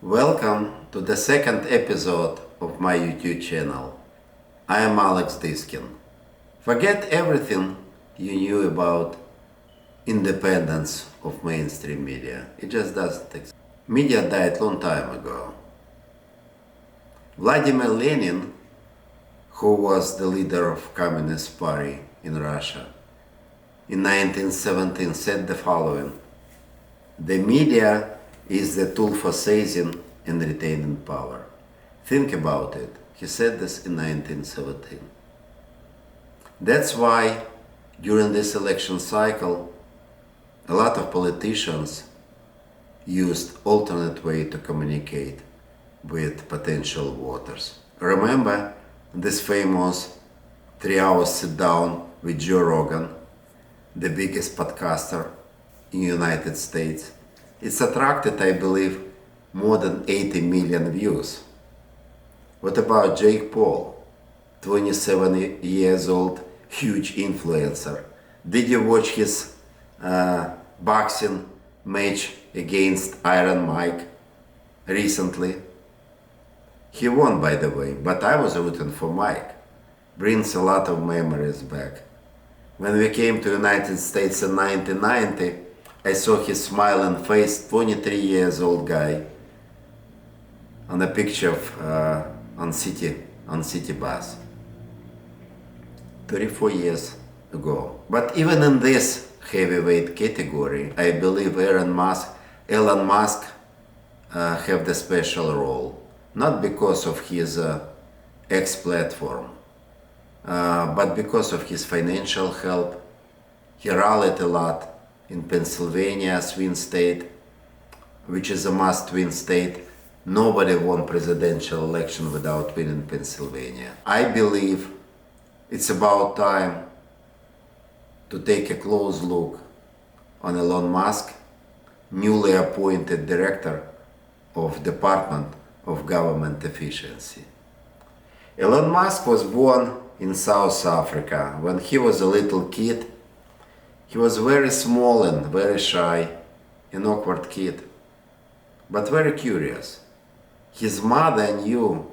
Welcome to the second episode of my YouTube channel. I am Alex Diskin. Forget everything you knew about independence of mainstream media. It just doesn't exist. Media died long time ago. Vladimir Lenin, who was the leader of Communist Party in Russia, in 1917 said the following: "The media is the tool for seizing and retaining power." Think about it. He said this in 1917. That's why during this election cycle, a lot of politicians used alternate way to communicate with potential voters. Remember this famous 3 hours sit down with Joe Rogan, the biggest podcaster in the United States? It's attracted, I believe, more than 80 million views. What about Jake Paul, 27 years old, huge influencer? Did you watch his boxing match against Iron Mike recently? He won, by the way, but I was rooting for Mike. Brings a lot of memories back. When we came to the United States in 1990, I saw his smiling face, 23 years old guy, on a picture of on city bus. 34 years ago. But even in this heavyweight category, I believe Elon Musk have the special role, not because of his X platform, but because of his financial help. He rallied a lot in Pennsylvania, swing state, which is a must-win state. Nobody won presidential election without winning Pennsylvania. I believe it's about time to take a close look on Elon Musk, newly appointed director of Department of Government Efficiency. Elon Musk was born in South Africa. When he was a little kid, he was very small and very shy, an awkward kid, but very curious. His mother knew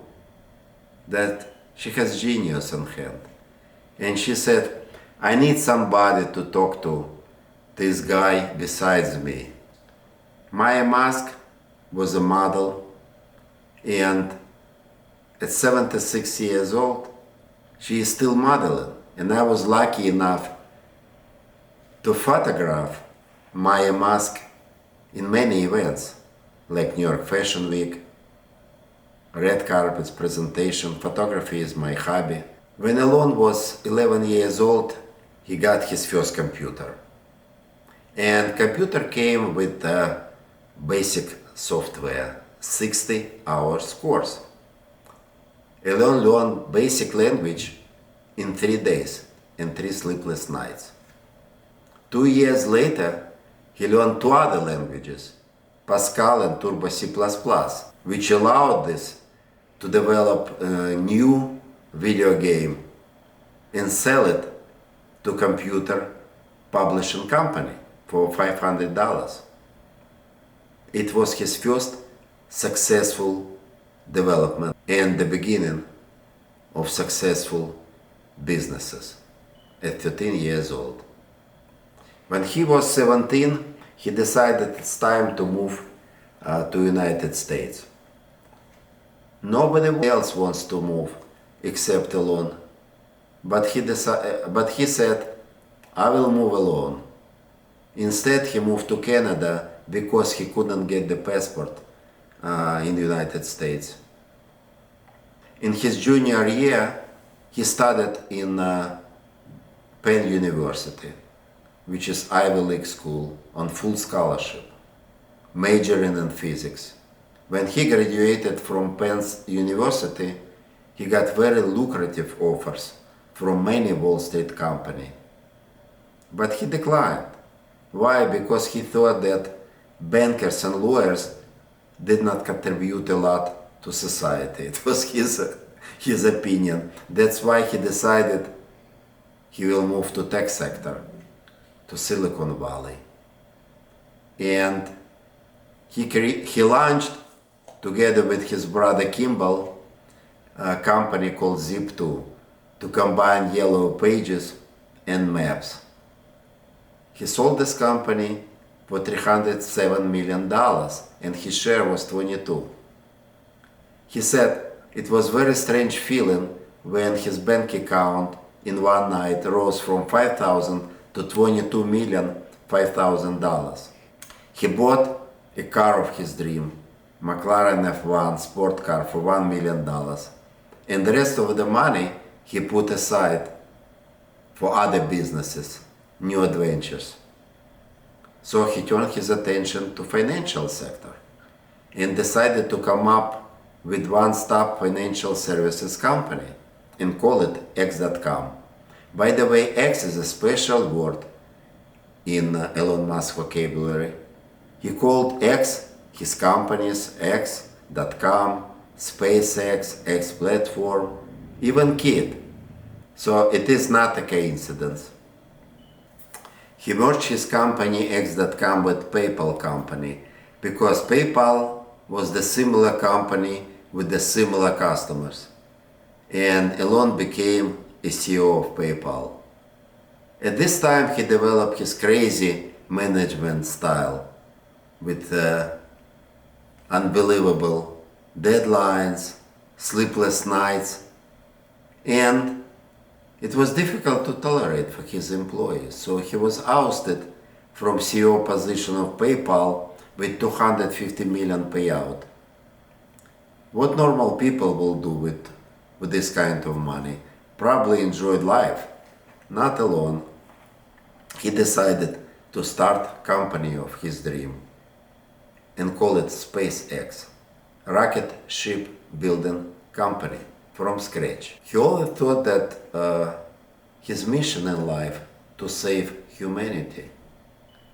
that she has genius on hand, and she said, "I need somebody to talk to, this guy besides me." Maya Musk was a model, and at 76 years old, she is still modeling, and I was lucky enough to photograph Maya Musk in many events, like New York Fashion Week, red carpets, presentation. Photography is my hobby. When Elon was 11 years old, he got his first computer. And computer came with basic software, 60 hours course. Elon learned basic language in 3 days and 3 sleepless nights. 2 years later, he learned 2 other languages, Pascal and Turbo C++, which allowed this to develop a new video game and sell it to computer publishing company for $500. It was his first successful development and the beginning of successful businesses at 13 years old. When he was 17, he decided it's time to move to United States. Nobody else wants to move except Elon, but he said, "I will move alone." Instead, he moved to Canada because he couldn't get the passport in the United States. In his junior year, he studied in Penn University, which is Ivy League school, on full scholarship, majoring in physics. When he graduated from Penn University, he got very lucrative offers from many Wall Street companies. But he declined. Why? Because he thought that bankers and lawyers did not contribute a lot to society. It was his opinion. That's why he decided he will move to tech sector, to Silicon Valley. And he launched together with his brother Kimball, a company called Zip2 to combine yellow pages and maps. He sold this company for $307 million and his share was 22. He said it was a very strange feeling when his bank account in one night rose from $5,000 to $22,005,000. He bought a car of his dream, McLaren F1 sport car for $1 million, and the rest of the money he put aside for other businesses, new adventures. So he turned his attention to financial sector and decided to come up with one-stop financial services company and call it X.com. By the way, X is a special word in Elon Musk vocabulary. He called X his companies X.com, SpaceX, X platform, even Kid. So it is not a coincidence. He merged his company X.com with PayPal company because PayPal was the similar company with the similar customers. And Elon became a CEO of PayPal. At this time he developed his crazy management style with unbelievable deadlines, sleepless nights, and it was difficult to tolerate for his employees. So he was ousted from CEO position of PayPal with $250 million payout. What normal people will do with this kind of money? Probably enjoyed life. Not alone. He decided to start company of his dream and call it SpaceX, rocket ship building company from scratch. He always thought that his mission in life to save humanity,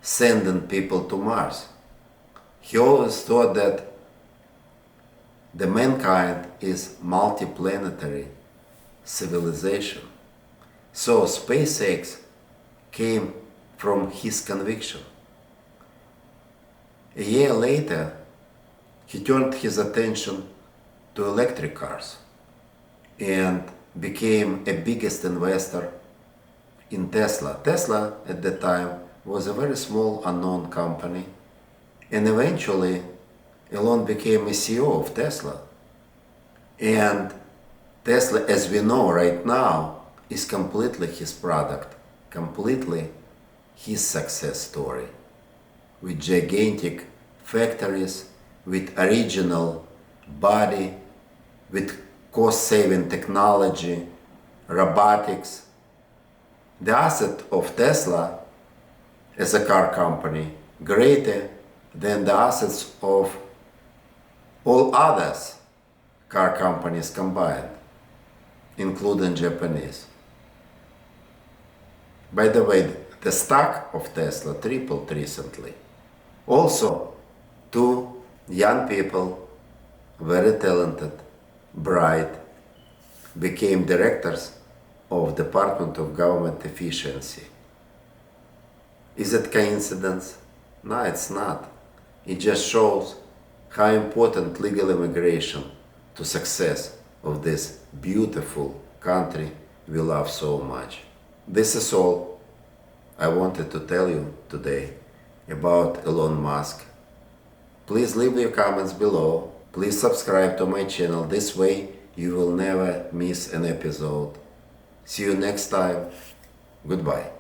sending people to Mars. He always thought that the mankind is multiplanetary civilization. So SpaceX came from his conviction. A year later, he turned his attention to electric cars and became a biggest investor in Tesla. Tesla at the time was a very small unknown company, and eventually Elon became a CEO of Tesla. And Tesla, as we know right now, is completely his product, completely his success story, with gigantic factories, with original body, with cost-saving technology, robotics. The asset of Tesla as a car company greater than the assets of all others car companies combined, including Japanese. By the way, the stock of Tesla tripled recently. Also, two young people, very talented, bright, became directors of Department of Government Efficiency. Is it coincidence? No, it's not. It just shows how important legal immigration to success of this beautiful country we love so much. This is all I wanted to tell you today about Elon Musk. Please leave your comments below. Please subscribe to my channel. This way you will never miss an episode. See you next time. Goodbye.